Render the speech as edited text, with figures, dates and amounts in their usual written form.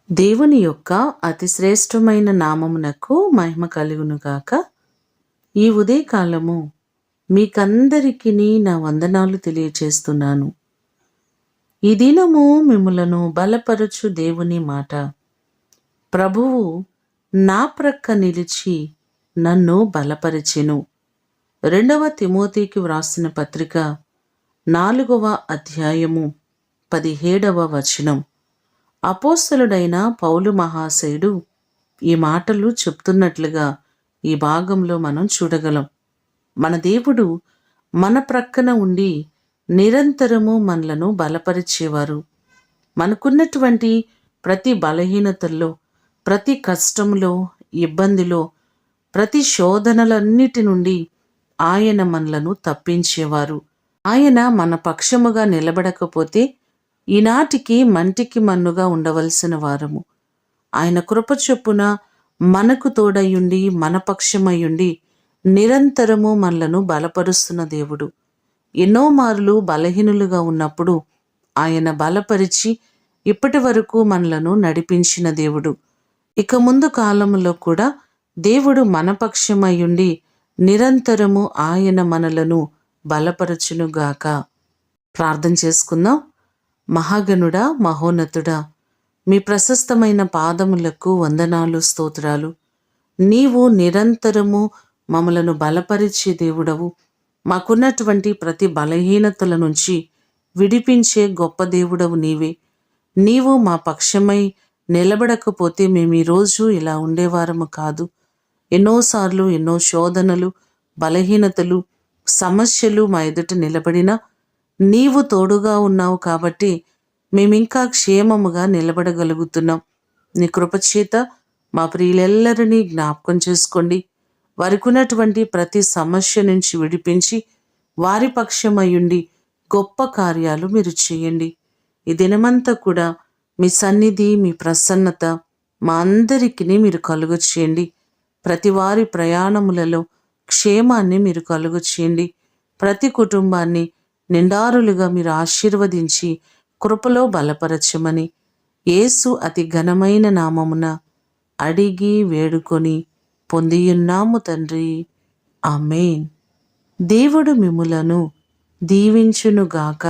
దేవుని యొక్క అతి శ్రేష్టమైన నామమునకు మహిమ కలుగునుగాక. ఈ ఉదయకాలము మీకందరికీ నా వందనాలు తెలియచేస్తున్నాను. ఈ దినము మిమ్ములను బలపరచు దేవుని మాట. ప్రభువు నా ప్రక్క నిలిచి నన్ను బలపరిచెను. 2వ తిమోతికి వ్రాసిన పత్రిక 4వ అధ్యాయము 17వ వచనం. అపోస్తలుడైన పౌలు మహాశయుడు ఈ మాటలు చెప్తున్నట్లుగా ఈ భాగంలో మనం చూడగలం. మన దేవుడు మన ప్రక్కన ఉండి నిరంతరము మనలను బలపరిచేవారు. మనకున్నటువంటి ప్రతి బలహీనతల్లో, ప్రతి కష్టంలో, ఇబ్బందిలో, ప్రతి శోధనలన్నిటి నుండి ఆయన మనలను తప్పించేవారు. ఆయన మన పక్షముగా నిలబడకపోతే ఈనాటికి మంటికి మన్నుగా ఉండవలసిన వారము. ఆయన కృప చొప్పున మనకు తోడయుండి మన పక్షమయ్యుండి నిరంతరము మనలను బలపరుస్తున్న దేవుడు. ఎన్నో మార్లు బలహీనులుగా ఉన్నప్పుడు ఆయన బలపరిచి ఇప్పటి వరకు మనలను నడిపించిన దేవుడు. ఇక ముందు కాలంలో కూడా దేవుడు మన పక్షమయ్యుండి నిరంతరము ఆయన మనలను బలపరచునుగాక. ప్రార్థన చేసుకుందాం. మహాగణుడా, మహోన్నతుడా, మీ ప్రశస్తమైన పాదములకు వందనాలు, స్తోత్రాలు. నీవు నిరంతరము మమ్మలను బలపరిచే దేవుడవు. మాకున్నటువంటి ప్రతి బలహీనతల నుంచి విడిపించే గొప్ప దేవుడవు నీవే. నీవు మా పక్షమై నిలబడకపోతే మేము ఈరోజు ఇలా ఉండేవారము కాదు. ఎన్నోసార్లు ఎన్నో శోధనలు, బలహీనతలు, సమస్యలు మా ఎదుట నిలబడినా నీవు తోడుగా ఉన్నావు కాబట్టి మేమింకా క్షేమముగా నిలబడగలుగుతున్నాం. నీ కృపచేత మా ప్రియులెల్లరినీ జ్ఞాపకం చేసుకోండి. వారికి ఉన్నటువంటి ప్రతి సమస్య నుంచి విడిపించి వారి పక్షమయ్యుండి గొప్ప కార్యాలు మీరు చేయండి. ఈ దినమంతా కూడా మీ సన్నిధి, మీ ప్రసన్నత మా అందరికీ మీరు కలుగు చేయండి. ప్రతి వారి ప్రయాణములలో క్షేమాన్ని మీరు కలుగు చేయండి. ప్రతి కుటుంబాన్ని నిండారులుగా మీరు ఆశీర్వదించి కృపలో బలపరచమని యేసు అతి ఘనమైన నామమున అడిగి వేడుకొని పొందియున్నాము తండ్రి. ఆమేన్. దేవుడు మిమ్ములను దీవించునుగాక.